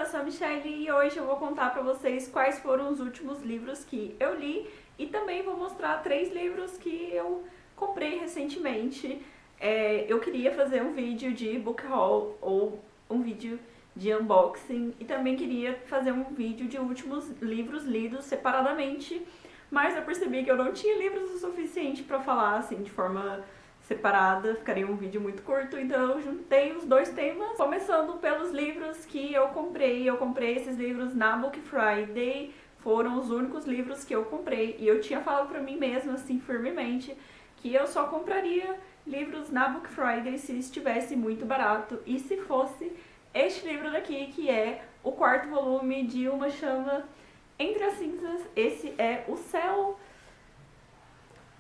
sou a Michelle e hoje eu vou contar pra vocês quais foram os últimos livros que eu li e também vou mostrar 3 livros que eu comprei recentemente. Eu queria fazer um vídeo de book haul ou um vídeo de unboxing e também queria fazer um vídeo de últimos livros lidos separadamente, mas eu percebi que eu não tinha livros o suficiente pra falar assim de forma separada, ficaria um vídeo muito curto, então eu juntei os 2 temas, começando pelos livros que eu comprei. Eu comprei esses livros na Book Friday, foram os únicos livros que eu comprei, e eu tinha falado pra mim mesma, assim, firmemente, que eu só compraria livros na Book Friday se estivesse muito barato, e se fosse este livro daqui, que é o 4º volume de Uma Chama Entre as Cinzas. Esse é o Céu...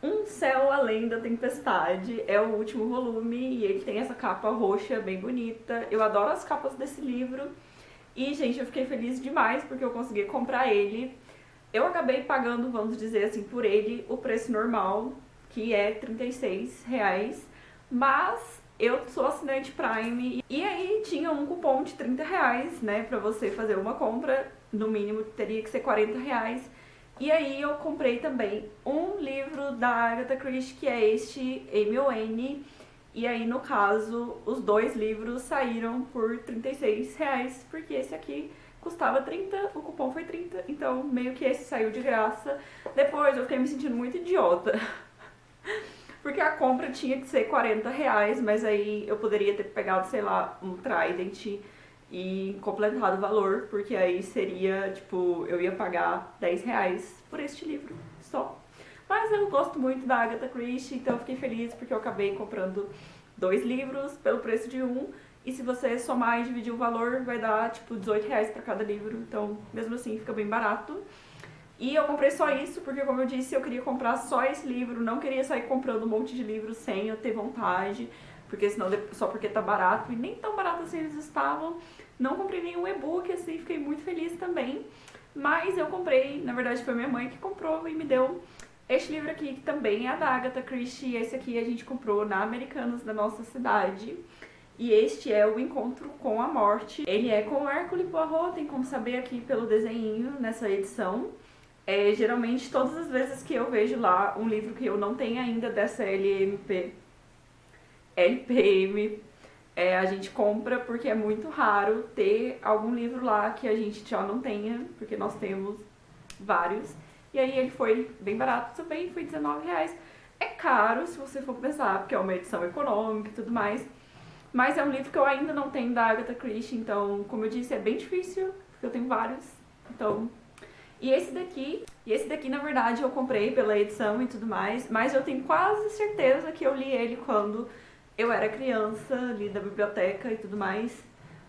Um Céu Além da Tempestade, é o último volume e ele tem essa capa roxa bem bonita. Eu adoro as capas desse livro e, gente, eu fiquei feliz demais porque eu consegui comprar ele. Eu acabei pagando, vamos dizer assim, por ele o preço normal, que é R$36, mas eu sou assinante Prime e aí tinha um cupom de R$30, né, pra você fazer uma compra, no mínimo teria que ser R$40. E aí eu comprei também um livro da Agatha Christie, que é este Amy ou Anne. E aí, no caso, os 2 livros saíram por R$36, porque esse aqui custava 30, o cupom foi 30, então meio que esse saiu de graça. Depois eu fiquei me sentindo muito idiota, porque a compra tinha que ser R$40, mas aí eu poderia ter pegado, sei lá, um Trident e completado o valor, porque aí seria, tipo, eu ia pagar R$10 por este livro só. Mas eu gosto muito da Agatha Christie, então eu fiquei feliz porque eu acabei comprando 2 livros pelo preço de um, e se você somar e dividir o valor, vai dar, tipo, R$18 pra cada livro, então mesmo assim fica bem barato. E eu comprei só isso porque, como eu disse, eu queria comprar só esse livro, não queria sair comprando um monte de livros sem eu ter vontade, porque senão, só porque tá barato, e nem tão barato assim eles estavam. Não comprei nenhum e-book, assim, fiquei muito feliz também. Mas eu comprei, na verdade foi minha mãe que comprou e me deu este livro aqui, que também é da Agatha Christie. Esse aqui a gente comprou na Americanas, da nossa cidade. E este é O Encontro com a Morte. Ele é com Hercule Poirot, tem como saber aqui pelo desenho nessa edição. Geralmente, todas as vezes que eu vejo lá um livro que eu não tenho ainda dessa LPM, a gente compra porque é muito raro ter algum livro lá que a gente já não tenha, porque nós temos vários. E aí ele foi bem barato também, foi R$19. É caro se você for pensar, porque é uma edição econômica e tudo mais. Mas é um livro que eu ainda não tenho da Agatha Christie, então, como eu disse, é bem difícil, porque eu tenho vários. Então... E esse daqui, na verdade, eu comprei pela edição e tudo mais, mas eu tenho quase certeza que eu li ele quando eu era criança, li da biblioteca e tudo mais.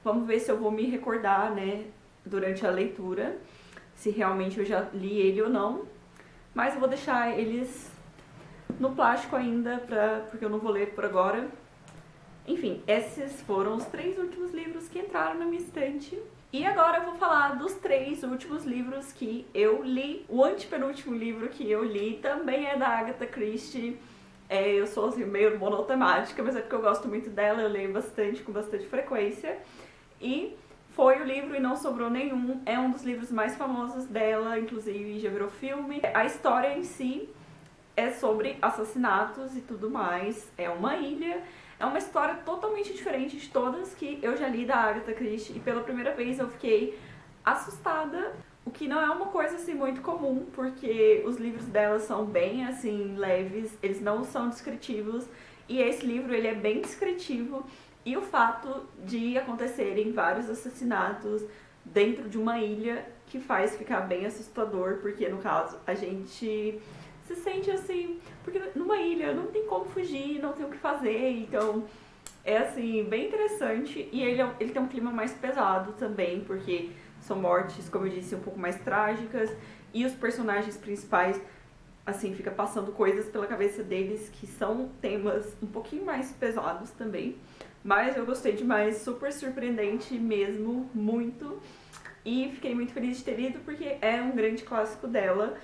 Vamos ver se eu vou me recordar, né, durante a leitura, se realmente eu já li ele ou não. Mas eu vou deixar eles no plástico ainda, porque eu não vou ler por agora. Enfim, esses foram os 3 últimos livros que entraram na minha estante. E agora eu vou falar dos 3 últimos livros que eu li. O antepenúltimo livro que eu li também é da Agatha Christie. Eu sou assim, meio monotemática, mas é porque eu gosto muito dela, eu leio bastante, com bastante frequência. E foi o livro E Não Sobrou Nenhum, é um dos livros mais famosos dela, inclusive já virou filme. A história em si é sobre assassinatos e tudo mais, é uma ilha. É uma história totalmente diferente de todas que eu já li da Agatha Christie, e pela primeira vez eu fiquei assustada, o que não é uma coisa assim muito comum, porque os livros dela são bem assim leves, eles não são descritivos, e esse livro ele é bem descritivo, e o fato de acontecerem vários assassinatos dentro de uma ilha que faz ficar bem assustador, porque no caso a gente se sente assim, porque numa ilha não tem como fugir, não tem o que fazer, então é assim, bem interessante. E ele tem um clima mais pesado também, porque são mortes, como eu disse, um pouco mais trágicas, e os personagens principais, assim, fica passando coisas pela cabeça deles que são temas um pouquinho mais pesados também. Mas eu gostei demais, super surpreendente mesmo, muito, e fiquei muito feliz de ter lido porque é um grande clássico dela.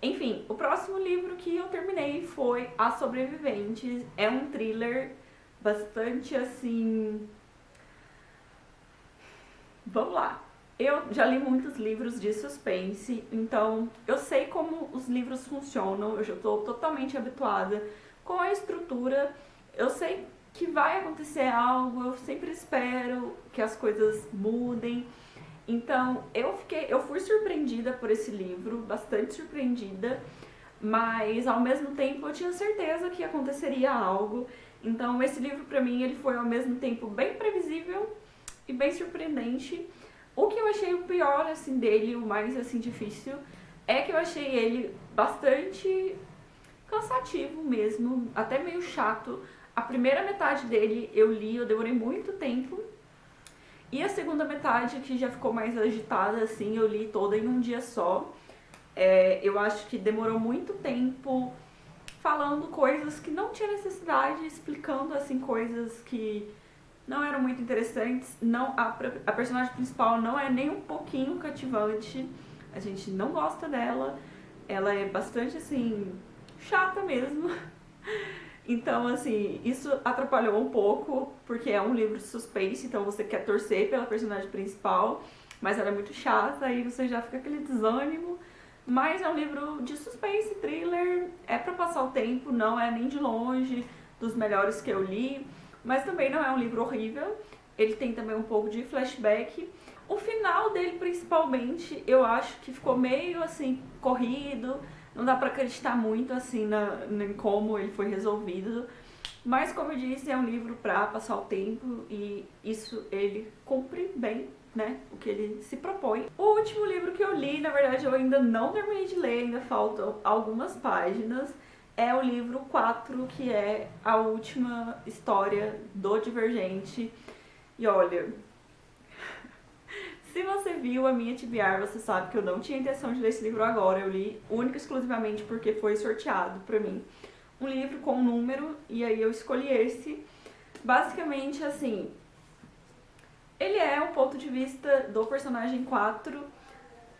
Enfim, o próximo livro que eu terminei foi As Sobreviventes. É um thriller bastante assim... Vamos lá. Eu já li muitos livros de suspense, então eu sei como os livros funcionam, eu já estou totalmente habituada com a estrutura, eu sei que vai acontecer algo, eu sempre espero que as coisas mudem. Então eu fui surpreendida por esse livro, bastante surpreendida, mas ao mesmo tempo eu tinha certeza que aconteceria algo. Então esse livro pra mim ele foi ao mesmo tempo bem previsível e bem surpreendente. O que eu achei o pior assim dele, o mais assim difícil, é que eu achei ele bastante cansativo mesmo, até meio chato. A primeira metade dele eu li, eu demorei muito tempo. E a segunda metade, que já ficou mais agitada, assim, eu li toda em um dia só. Eu acho que demorou muito tempo falando coisas que não tinha necessidade, explicando, assim, coisas que não eram muito interessantes. Não, a personagem principal não é nem um pouquinho cativante, a gente não gosta dela. Ela é bastante, assim, chata mesmo. Então, assim, isso atrapalhou um pouco, porque é um livro de suspense, então você quer torcer pela personagem principal, mas ela é muito chata, aí você já fica aquele desânimo. Mas é um livro de suspense, thriller, é pra passar o tempo, não é nem de longe dos melhores que eu li, mas também não é um livro horrível. Ele tem também um pouco de flashback. O final dele, principalmente, eu acho que ficou meio, assim, corrido. Não dá pra acreditar muito, assim, em como ele foi resolvido. Mas, como eu disse, é um livro pra passar o tempo e isso ele cumpre bem, né, o que ele se propõe. O último livro que eu li, na verdade, eu ainda não terminei de ler, ainda faltam algumas páginas. É o livro 4, que é a última história do Divergente. E olha, se você viu a minha TBR, você sabe que eu não tinha intenção de ler esse livro agora. Eu li única e exclusivamente porque foi sorteado pra mim um livro com um número, e aí eu escolhi esse. Basicamente, assim, ele é o ponto de vista do personagem 4.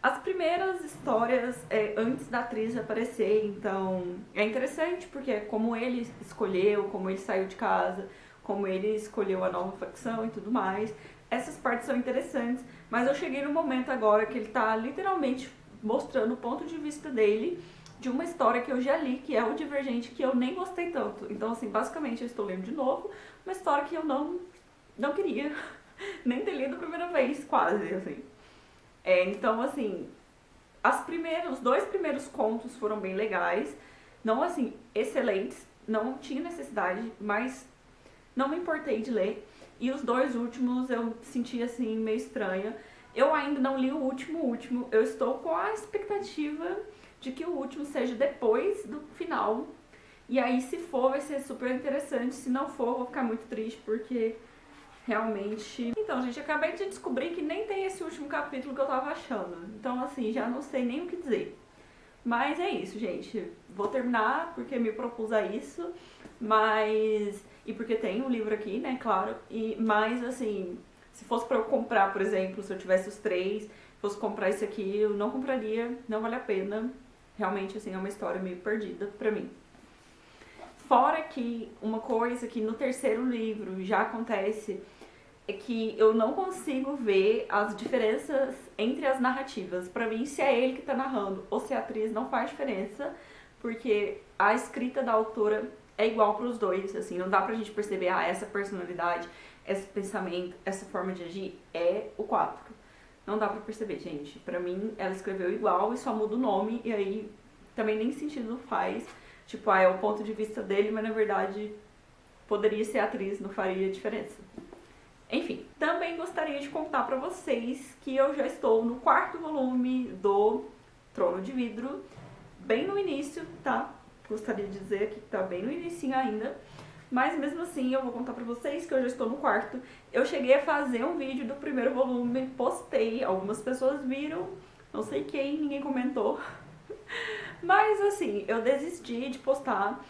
As primeiras histórias antes da atriz aparecer, então é interessante porque é como ele escolheu, como ele saiu de casa, como ele escolheu a nova facção e tudo mais. Essas partes são interessantes, mas eu cheguei no momento agora que ele tá literalmente mostrando o ponto de vista dele de uma história que eu já li, que é o Divergente, que eu nem gostei tanto. Então, assim, basicamente eu estou lendo de novo uma história que eu não queria nem ter lido a primeira vez, quase, assim. Então, assim, os 2 primeiros contos foram bem legais, não, assim, excelentes, não tinha necessidade, mas não me importei de ler. E os 2 últimos eu senti, assim, meio estranha. Eu ainda não li o último, eu estou com a expectativa de que o último seja depois do final. E aí, se for, vai ser super interessante. Se não for, eu vou ficar muito triste, porque realmente... Então, gente, acabei de descobrir que nem tem esse último capítulo que eu tava achando. Então, assim, já não sei nem o que dizer. Mas é isso, gente. Vou terminar porque me propus a isso. Mas... E porque tem um livro aqui, né, claro. Mas, assim, se fosse pra eu comprar, por exemplo, se eu tivesse os 3, fosse comprar esse aqui, eu não compraria, não vale a pena. Realmente, assim, é uma história meio perdida pra mim. Fora que uma coisa que no terceiro livro já acontece é que eu não consigo ver as diferenças entre as narrativas. Pra mim, se é ele que tá narrando ou se é a atriz, não faz diferença, porque a escrita da autora é igual pros dois, assim, não dá pra gente perceber, essa personalidade, esse pensamento, essa forma de agir é o 4. Não dá pra perceber, gente. Pra mim, ela escreveu igual e só muda o nome, e aí também nem sentido faz. Tipo, é o ponto de vista dele, mas na verdade poderia ser a atriz, não faria diferença. Enfim, também gostaria de contar pra vocês que eu já estou no 4º volume do Trono de Vidro, bem no início, tá? Gostaria de dizer que tá bem no início ainda, mas mesmo assim eu vou contar pra vocês que eu já estou no 4º. Eu cheguei a fazer um vídeo do primeiro volume, postei, algumas pessoas viram, não sei quem, ninguém comentou. Mas assim, eu desisti de postar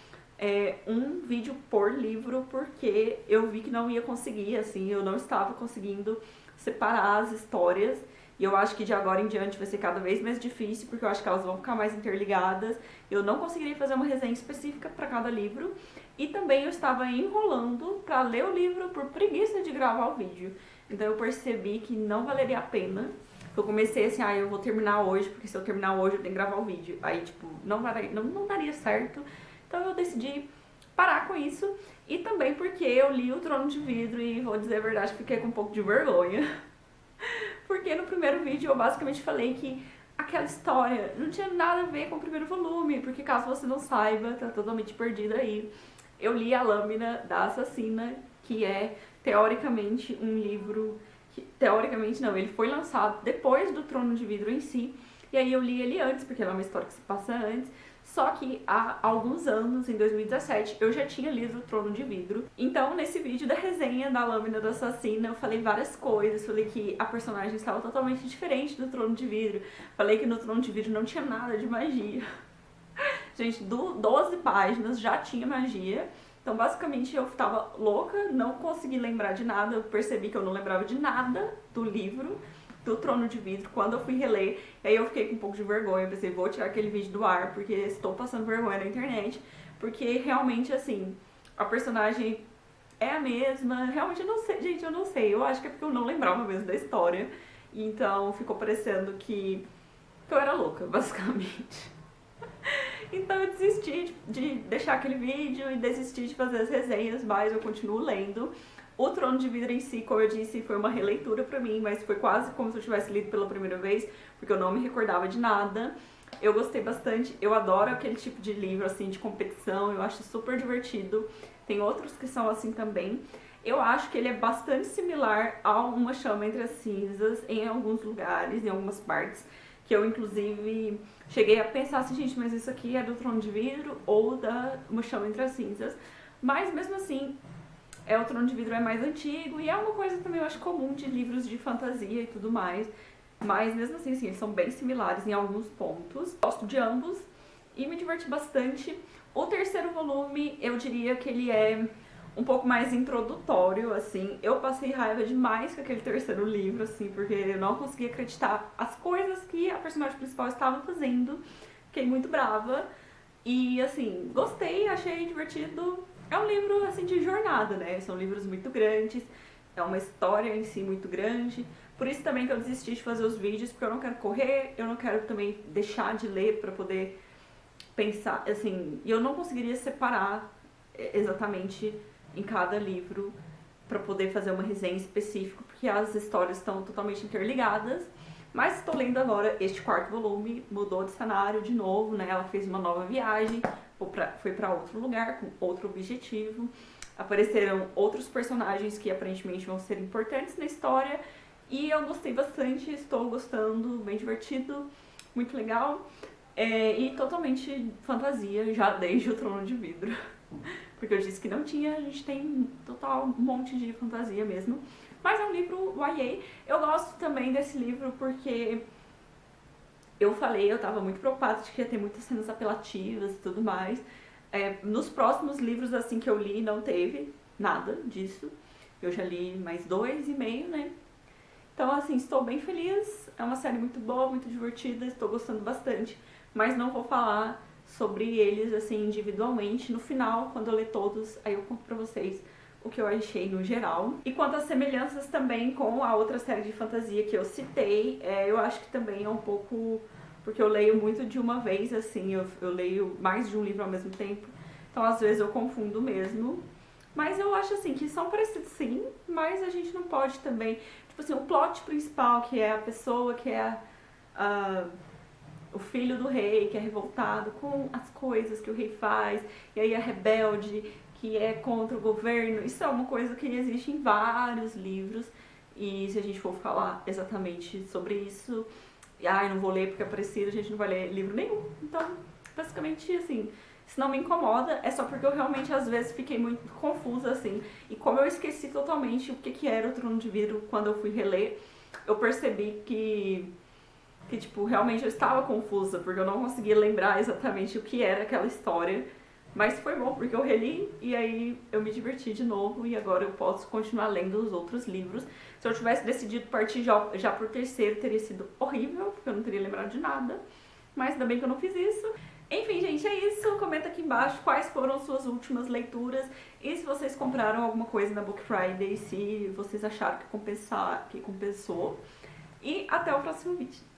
um vídeo por livro porque eu vi que não ia conseguir, assim, eu não estava conseguindo separar as histórias. E eu acho que de agora em diante vai ser cada vez mais difícil, porque eu acho que elas vão ficar mais interligadas. Eu não conseguiria fazer uma resenha específica para cada livro. E também eu estava enrolando para ler o livro por preguiça de gravar o vídeo. Então eu percebi que não valeria a pena. Eu comecei assim, eu vou terminar hoje, porque se eu terminar hoje eu tenho que gravar o vídeo. Aí, tipo, não daria certo. Então eu decidi parar com isso. E também porque eu li O Trono de Vidro e, vou dizer a verdade, fiquei com um pouco de vergonha. Porque no primeiro vídeo eu basicamente falei que aquela história não tinha nada a ver com o primeiro volume, porque caso você não saiba, tá totalmente perdida aí. Eu li A Lâmina da Assassina, que é teoricamente um livro que, teoricamente não, ele foi lançado depois do Trono de Vidro em si, e aí eu li ele antes, porque ela é uma história que se passa antes. Só que há alguns anos, em 2017, eu já tinha lido O Trono de Vidro. Então, nesse vídeo da resenha da Lâmina da Assassina, eu falei várias coisas. Falei que a personagem estava totalmente diferente do Trono de Vidro. Falei que no Trono de Vidro não tinha nada de magia. Gente, 12 páginas já tinha magia. Então, basicamente, eu tava louca, não consegui lembrar de nada. Eu percebi que eu não lembrava de nada do livro, do Trono de Vidro, quando eu fui reler. E aí eu fiquei com um pouco de vergonha. Eu pensei, vou tirar aquele vídeo do ar, porque estou passando vergonha na internet. Porque, realmente, assim, a personagem é a mesma. Realmente, eu não sei, gente, eu não sei. Eu acho que é porque eu não lembrava mesmo da história. Então, ficou parecendo que eu era louca, basicamente. Então eu desisti de deixar aquele vídeo e desisti de fazer as resenhas, mas eu continuo lendo. O Trono de Vidro em si, como eu disse, foi uma releitura pra mim, mas foi quase como se eu tivesse lido pela primeira vez, porque eu não me recordava de nada. Eu gostei bastante, eu adoro aquele tipo de livro, assim, de competição, eu acho super divertido. Tem outros que são assim também. Eu acho que ele é bastante similar a Uma Chama Entre as Cinzas em alguns lugares, em algumas partes, que eu, inclusive, cheguei a pensar assim, gente, mas isso aqui é do Trono de Vidro ou da Uma Chama Entre as Cinzas. Mas, mesmo assim, o Trono de Vidro é mais antigo e é uma coisa também, eu acho, comum de livros de fantasia e tudo mais. Mas, mesmo assim, eles são bem similares em alguns pontos. Gosto de ambos e me diverti bastante. O terceiro volume, eu diria que ele é um pouco mais introdutório, assim. Eu passei raiva demais com aquele terceiro livro, assim, porque eu não conseguia acreditar as coisas que a personagem principal estava fazendo. Fiquei muito brava. E, assim, gostei, achei divertido. É um livro, assim, de jornada, né? São livros muito grandes, é uma história em si muito grande. Por isso também que eu desisti de fazer os vídeos, porque eu não quero correr, eu não quero também deixar de ler pra poder pensar, assim, e eu não conseguiria separar exatamente em cada livro para poder fazer uma resenha específica, porque as histórias estão totalmente interligadas. Mas estou lendo agora este quarto volume, mudou de cenário de novo, né? Ela fez uma nova viagem, foi para outro lugar, com outro objetivo. Apareceram outros personagens que aparentemente vão ser importantes na história. E eu gostei bastante, estou gostando, bem divertido, muito legal. E totalmente fantasia, já desde o Trono de Vidro. Porque eu disse que não tinha, a gente tem total um monte de fantasia mesmo. Mas é um livro YA. Eu gosto também desse livro porque eu tava muito preocupada de que ia ter muitas cenas apelativas e tudo mais. Nos próximos livros, assim, que eu li, não teve nada disso. Eu já li mais 2,5, né? Então, assim, estou bem feliz. É uma série muito boa, muito divertida, estou gostando bastante. Mas não vou falar sobre eles, assim, individualmente. No final, quando eu ler todos, aí eu conto pra vocês o que eu achei no geral. E quanto às semelhanças também com a outra série de fantasia que eu citei, eu acho que também é um pouco... Porque eu leio muito de uma vez, assim, eu leio mais de um livro ao mesmo tempo. Então, às vezes, eu confundo mesmo. Mas eu acho, assim, que são parecidos sim, mas a gente não pode também... Tipo assim, o plot principal, que é a pessoa que é o filho do rei, que é revoltado com as coisas que o rei faz, e aí a rebelde, que é contra o governo, isso é uma coisa que existe em vários livros, e se a gente for falar exatamente sobre isso, não vou ler porque é parecido, a gente não vai ler livro nenhum. Então, basicamente, assim, se não me incomoda, é só porque eu realmente, às vezes, fiquei muito confusa, assim, e como eu esqueci totalmente o que era o Trono de Vidro quando eu fui reler, eu percebi que tipo, realmente eu estava confusa, porque eu não conseguia lembrar exatamente o que era aquela história. Mas foi bom, porque eu reli e aí eu me diverti de novo e agora eu posso continuar lendo os outros livros. Se eu tivesse decidido partir já por terceiro, teria sido horrível, porque eu não teria lembrado de nada. Mas ainda bem que eu não fiz isso. Enfim, gente, é isso. Comenta aqui embaixo quais foram suas últimas leituras e se vocês compraram alguma coisa na Book Friday, se vocês acharam que compensou. e até o próximo vídeo.